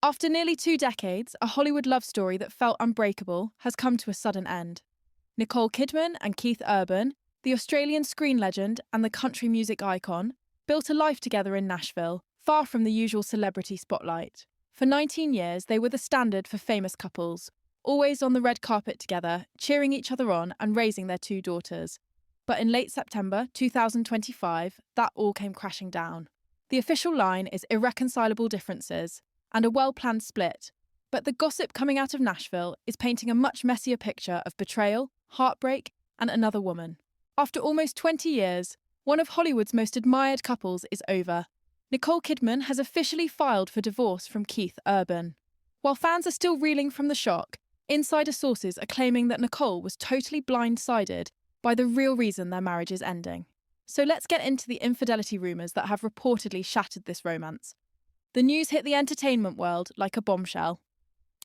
After nearly 2 decades, a Hollywood love story that felt unbreakable has come to a sudden end. Nicole Kidman and Keith Urban, the Australian screen legend and the country music icon, built a life together in Nashville, far from the usual celebrity spotlight. For 19 years, they were the standard for famous couples, always on the red carpet together, cheering each other on and raising their 2 daughters. But in late September 2025, that all came crashing down. The official line is irreconcilable differences and a well-planned split, but the gossip coming out of Nashville is painting a much messier picture of betrayal, heartbreak, and another woman. After almost 20 years, one of Hollywood's most admired couples is over. Nicole Kidman has officially filed for divorce from Keith Urban. While fans are still reeling from the shock, insider sources are claiming that Nicole was totally blindsided by the real reason their marriage is ending. So let's get into the infidelity rumours that have reportedly shattered this romance. The news hit the entertainment world like a bombshell.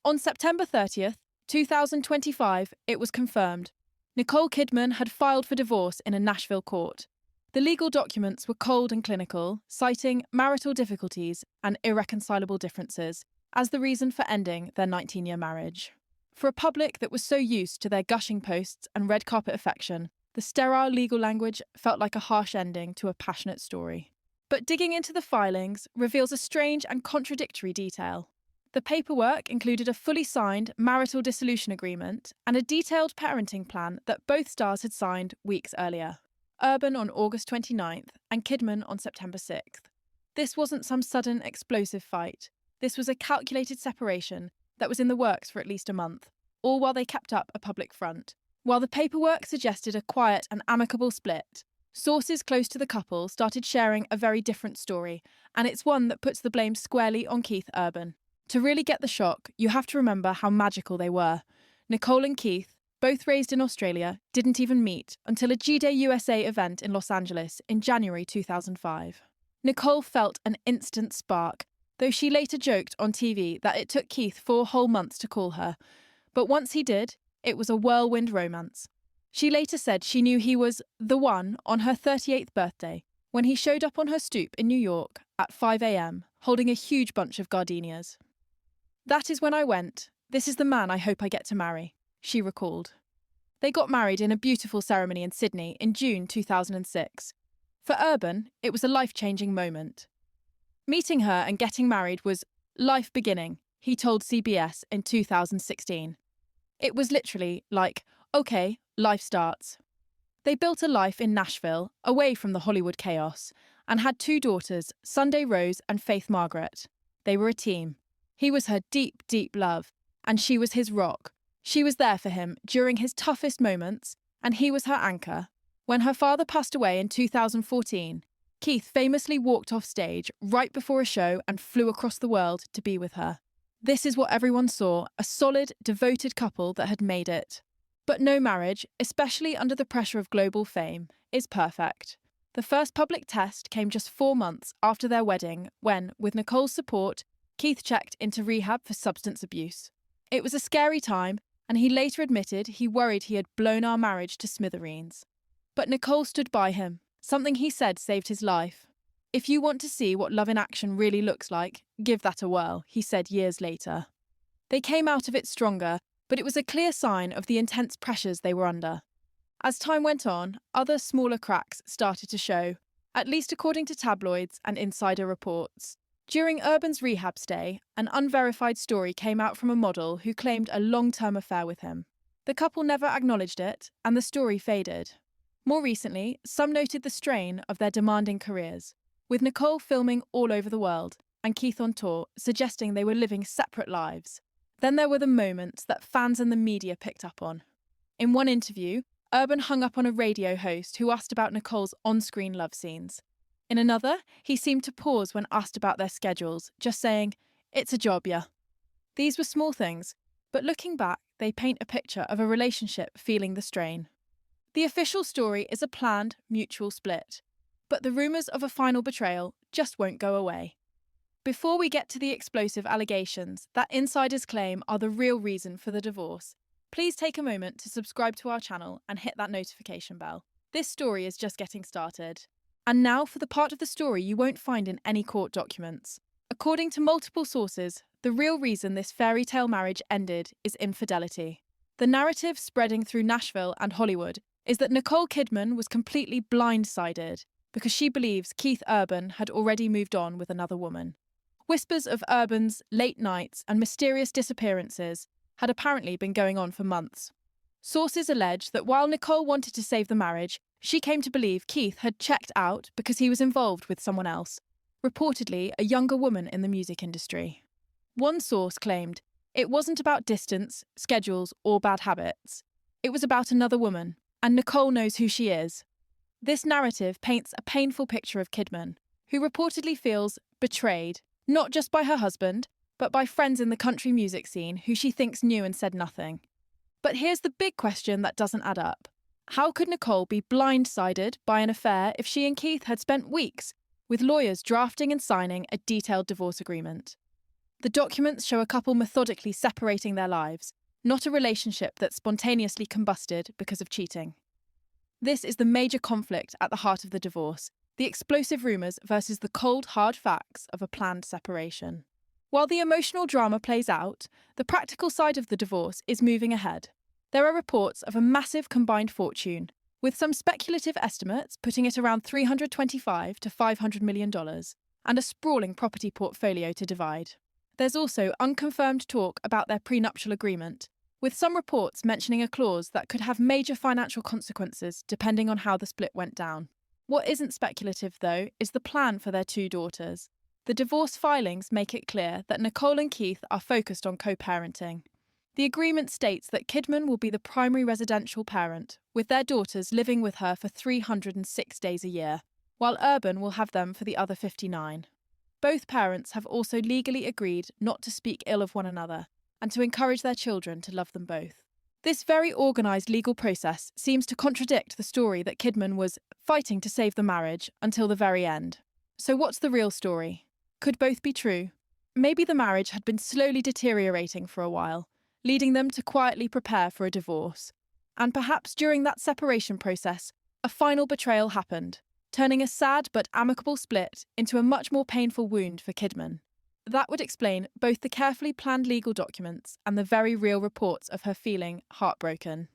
On September 30th, 2025, it was confirmed. Nicole Kidman had filed for divorce in a Nashville court. The legal documents were cold and clinical, citing marital difficulties and irreconcilable differences as the reason for ending their 19-year marriage. For a public that was so used to their gushing posts and red carpet affection, the sterile legal language felt like a harsh ending to a passionate story. But digging into the filings reveals a strange and contradictory detail. The paperwork included a fully signed marital dissolution agreement and a detailed parenting plan that both stars had signed weeks earlier. Urban on August 29th and Kidman on September 6th. This wasn't some sudden explosive fight. This was a calculated separation that was in the works for at least a month, all while they kept up a public front. While the paperwork suggested a quiet and amicable split, sources close to the couple started sharing a very different story, and it's one that puts the blame squarely on Keith Urban. To really get the shock, you have to remember how magical they were. Nicole and Keith, both raised in Australia, didn't even meet until a G-Day USA event in Los Angeles in January 2005. Nicole felt an instant spark, though she later joked on TV that it took Keith 4 whole months to call her. But once he did, it was a whirlwind romance. She later said she knew he was the one on her 38th birthday, when he showed up on her stoop in New York at 5 a.m., holding a huge bunch of gardenias. "That is when I went. This is the man I hope I get to marry," she recalled. They got married in a beautiful ceremony in Sydney in June 2006. For Urban, it was a life-changing moment. Meeting her and getting married was life beginning, he told CBS in 2016. It was literally like, okay, life starts. They built a life in Nashville, away from the Hollywood chaos, and had 2 daughters, Sunday Rose and Faith Margaret. They were a team. He was her deep, deep love, and she was his rock. She was there for him during his toughest moments, and he was her anchor. When her father passed away in 2014, Keith famously walked off stage right before a show and flew across the world to be with her. This is what everyone saw, a solid, devoted couple that had made it. But no marriage, especially under the pressure of global fame, is perfect. The first public test came just 4 months after their wedding when, with Nicole's support, Keith checked into rehab for substance abuse. It was a scary time, and he later admitted he worried he had blown our marriage to smithereens. But Nicole stood by him. Something he said saved his life. "If you want to see what love in action really looks like, give that a whirl," he said years later. They came out of it stronger, but it was a clear sign of the intense pressures they were under. As time went on, other smaller cracks started to show, at least according to tabloids and insider reports. During Urban's rehab stay, an unverified story came out from a model who claimed a long-term affair with him. The couple never acknowledged it, and the story faded. More recently, some noted the strain of their demanding careers, with Nicole filming all over the world and Keith on tour, suggesting they were living separate lives. Then there were the moments that fans and the media picked up on. In one interview, Urban hung up on a radio host who asked about Nicole's on-screen love scenes. In another, he seemed to pause when asked about their schedules, just saying, "It's a job, yeah." These were small things, but looking back, they paint a picture of a relationship feeling the strain. The official story is a planned, mutual split, but the rumours of a final betrayal just won't go away. Before we get to the explosive allegations that insiders claim are the real reason for the divorce, please take a moment to subscribe to our channel and hit that notification bell. This story is just getting started. And now for the part of the story you won't find in any court documents. According to multiple sources, The real reason this fairy tale marriage ended is infidelity. The narrative spreading through Nashville and Hollywood is that Nicole Kidman was completely blindsided because she believes Keith Urban had already moved on with another woman. Whispers of Urban's late nights and mysterious disappearances had apparently been going on for months. Sources allege that while Nicole wanted to save the marriage, she came to believe Keith had checked out because he was involved with someone else, reportedly a younger woman in the music industry. One source claimed it wasn't about distance, schedules, or bad habits. It was about another woman, and Nicole knows who she is. This narrative paints a painful picture of Kidman, who reportedly feels betrayed, not just by her husband, but by friends in the country music scene who she thinks knew and said nothing. But here's the big question that doesn't add up. How could Nicole be blindsided by an affair if she and Keith had spent weeks with lawyers drafting and signing a detailed divorce agreement? The documents show a couple methodically separating their lives, not a relationship that spontaneously combusted because of cheating. This is the major conflict at the heart of the divorce, the explosive rumours versus the cold, hard facts of a planned separation. While the emotional drama plays out, the practical side of the divorce is moving ahead. There are reports of a massive combined fortune, with some speculative estimates putting it around $325 to $500 million, and a sprawling property portfolio to divide. There's also unconfirmed talk about their prenuptial agreement, with some reports mentioning a clause that could have major financial consequences depending on how the split went down. What isn't speculative, though, is the plan for their two daughters. The divorce filings make it clear that Nicole and Keith are focused on co-parenting. The agreement states that Kidman will be the primary residential parent, with their daughters living with her for 306 days a year, while Urban will have them for the other 59. Both parents have also legally agreed not to speak ill of one another and to encourage their children to love them both. This very organised legal process seems to contradict the story that Kidman was fighting to save the marriage until the very end. So what's the real story? Could both be true? Maybe the marriage had been slowly deteriorating for a while, leading them to quietly prepare for a divorce. And perhaps during that separation process, a final betrayal happened, turning a sad but amicable split into a much more painful wound for Kidman. That would explain both the carefully planned legal documents and the very real reports of her feeling heartbroken.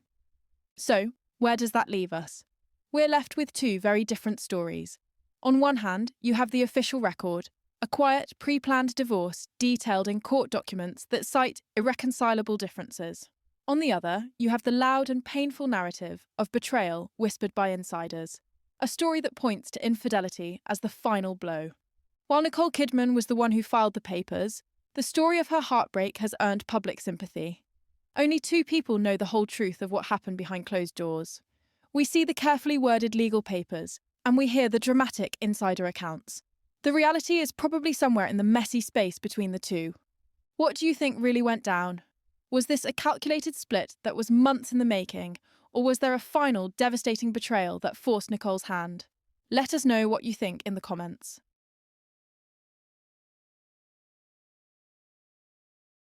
So, where does that leave us? We're left with two very different stories. On one hand, you have the official record, a quiet, pre-planned divorce detailed in court documents that cite irreconcilable differences. On the other, you have the loud and painful narrative of betrayal whispered by insiders, a story that points to infidelity as the final blow. While Nicole Kidman was the one who filed the papers, the story of her heartbreak has earned public sympathy. Only two people know the whole truth of what happened behind closed doors. We see the carefully worded legal papers, and we hear the dramatic insider accounts. The reality is probably somewhere in the messy space between the two. What do you think really went down? Was this a calculated split that was months in the making, or was there a final devastating betrayal that forced Nicole's hand? Let us know what you think in the comments.